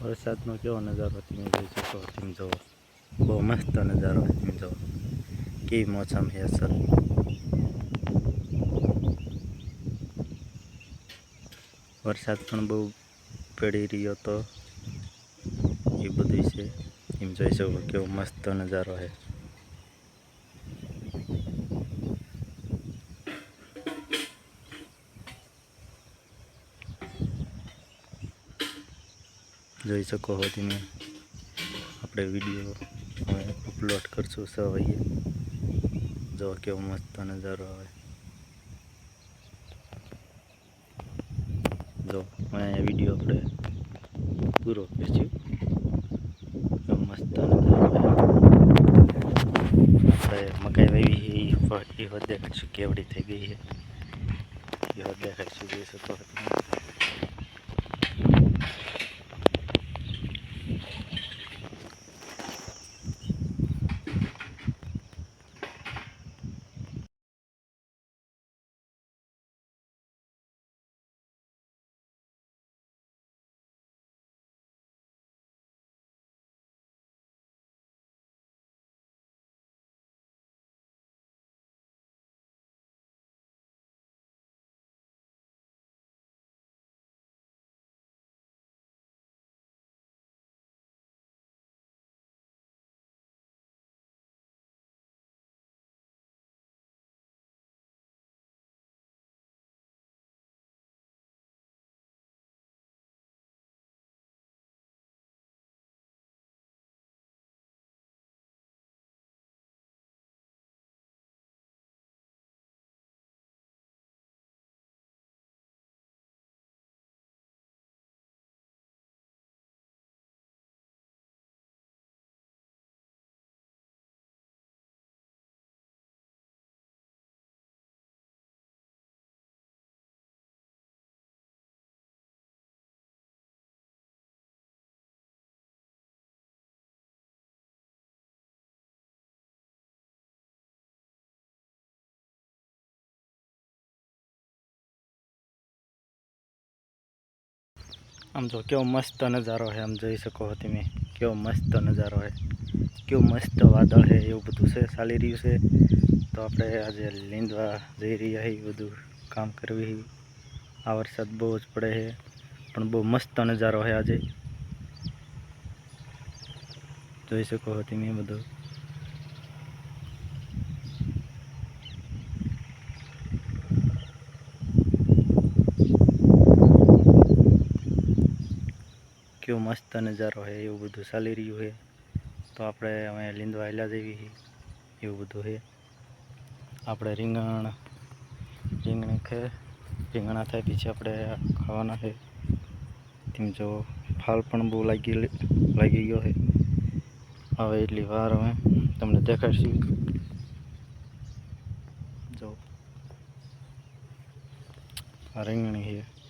વરસાદનો કેવો નજારો તમે જોઈ શકો. તમે જુઓ, બહુ મસ્ત નજારો. તમે જુઓ કેવી મોસમ છે અસલ. વરસાદ પણ બહુ પડી રહ્યો તો એ બધું છે. તમે જોઈ શકો કેવો મસ્ત નજારો છે. જોઈ શકો છો તમે. આપણે વિડીયો હવે અપલોડ કરશું સવાઈએ. જો કેવો મસ્ત નજારો આવે. જો અહીંયા વિડીયો આપણે પૂરો કરશું. કેવો મસ્ત નજારો આવે. મકાઈ વાવી એ હોત દેખાડશું કેવડી થઈ ગઈ છે. એ હોત દેખાડશું. જોઈ શકો તમે. આમ જો કેવો મસ્ત નજારો છે. આમ જોઈ શકો છો તમે કેવો મસ્ત નજારો છે. કેવું મસ્ત વાદળ છે. એવું બધું છે ચાલી રહ્યું છે. તો આપણે આજે લીંદવા જઈ રહ્યા છીએ. બધું કામ કરવી. આ વરસાદ બહુ જ પડે છે પણ બહુ મસ્ત નજારો છે આજે. જોઈ શકો છો તમે બધું. કેવો મસ્ત નજારો છે. એવું બધું ચાલી રહ્યું છે. તો આપણે અમે લીંદવા હેલા જેવી એવું બધું છે. આપણે રીંગણા થાય પછી આપણે ખાવાના છે. તેમ જો ફાલ પણ બહુ લાગી ગયો છે. હવે એટલી વાર અમે તમને દેખાડશું. જો આ રીંગણી છે.